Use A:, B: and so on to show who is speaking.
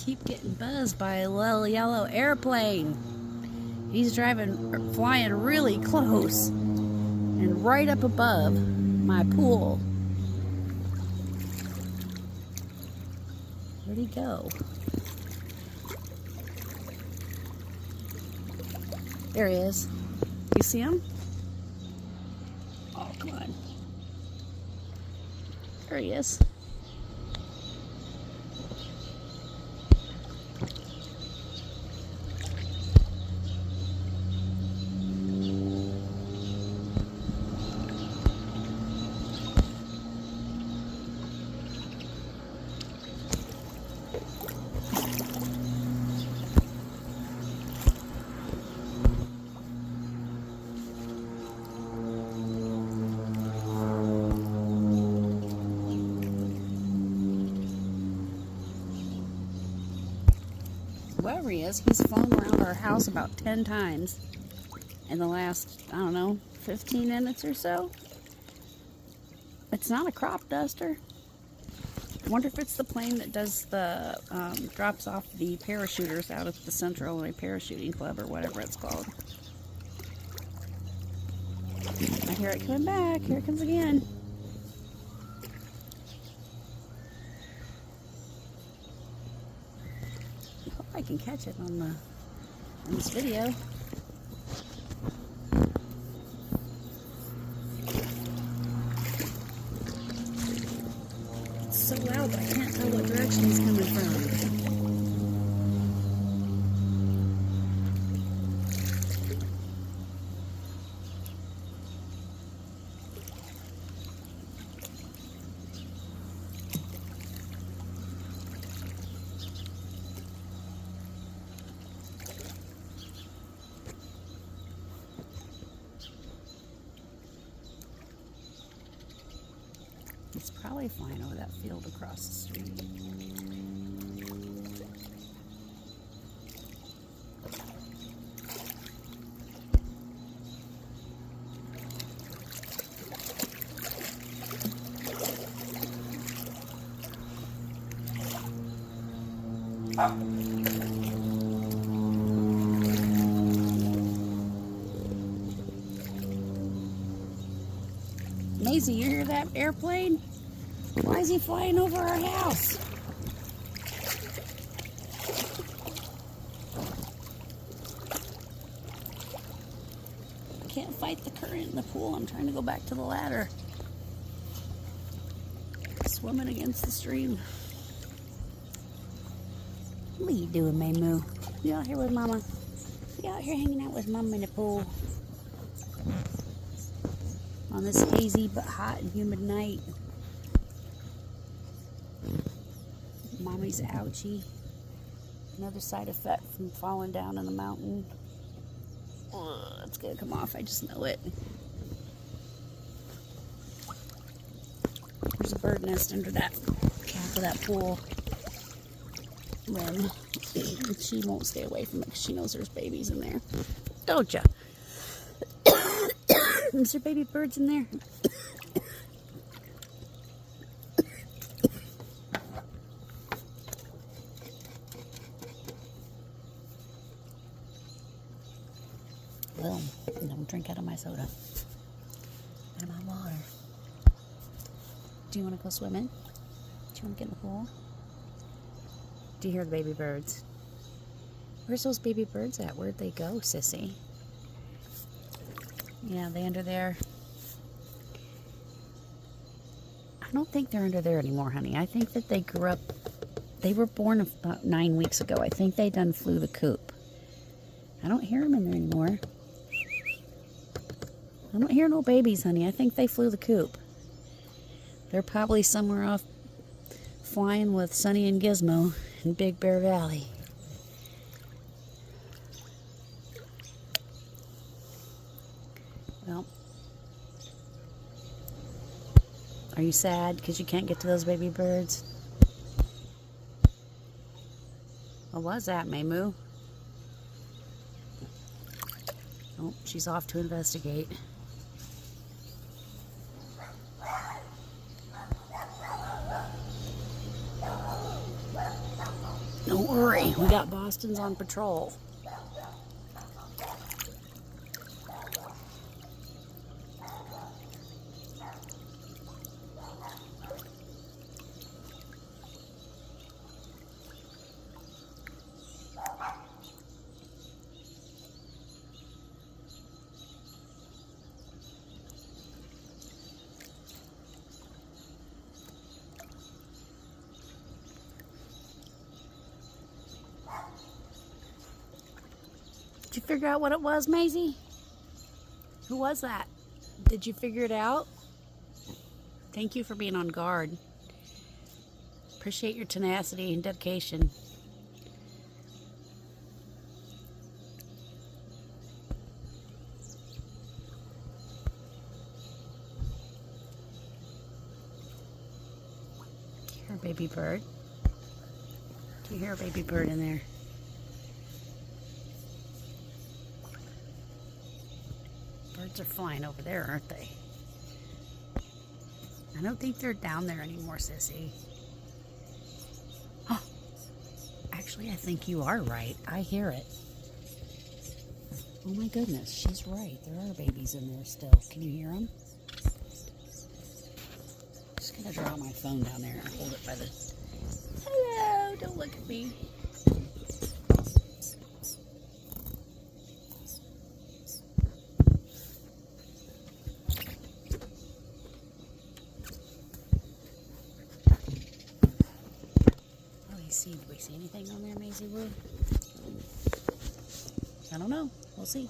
A: keep getting buzzed by a little yellow airplane. He's flying really close and right up above my pool. Where'd he go? There he is. Do you see him? Oh, come on. There he is. Wherever he is, he's flown around our house about 10 times in the last, I don't know, 15 minutes or so. It's not a crop duster. I wonder if it's the plane that does the, drops off the parachuters out at the Central Illinois Parachuting Club or whatever it's called. I hear it coming back. Here it comes again. I can catch it on this video. It's so loud that I can't tell what direction he's coming from. It's probably flying over that field across the street. Maisie, you hear that airplane? Why is he flying over our house? I can't fight the current in the pool. I'm trying to go back to the ladder. Swimming against the stream. What are you doing, Maymoo? You out here with Mama? You out here hanging out with Mama in the pool? On this hazy but hot and humid night. Mommy's ouchie. Another side effect from falling down in the mountain. Ugh, it's gonna come off, I just know it. There's a bird nest under that cap of that pool rim. She won't stay away from it because she knows there's babies in there. Don't ya? Is there baby birds in there? Well, don't drink out of my soda. Out of my water. Do you want to go swimming? Do you want to get in the pool? Do you hear the baby birds? Where's those baby birds at? Where'd they go, sissy? Yeah, they under there. I don't think they're under there anymore, honey. I think that they grew up. They were born about 9 weeks ago. I think they done flew the coop. I don't hear them in there anymore. I don't hear no babies, honey. I think they flew the coop. They're probably somewhere off flying with Sunny and Gizmo in Big Bear Valley. Well, are you sad because you can't get to those baby birds? What was that, Maymoo? Oh, she's off to investigate. Don't worry. hurry. We got Boston's on patrol. Did you figure out what it was, Maisie? Who was that? Did you figure it out? Thank you for being on guard. Appreciate your tenacity and dedication. Do you hear a baby bird? Do you hear a baby bird in there? Birds are flying over there, aren't they? I don't think they're down there anymore, Sissy. Oh, actually, I think you are right. I hear it. Oh my goodness, she's right. There are babies in there still. Can you hear them? Just gonna draw my phone down there and hold it by the... Hello, don't look at me. Do we see anything on there, Maisie Wood? I don't know. We'll see.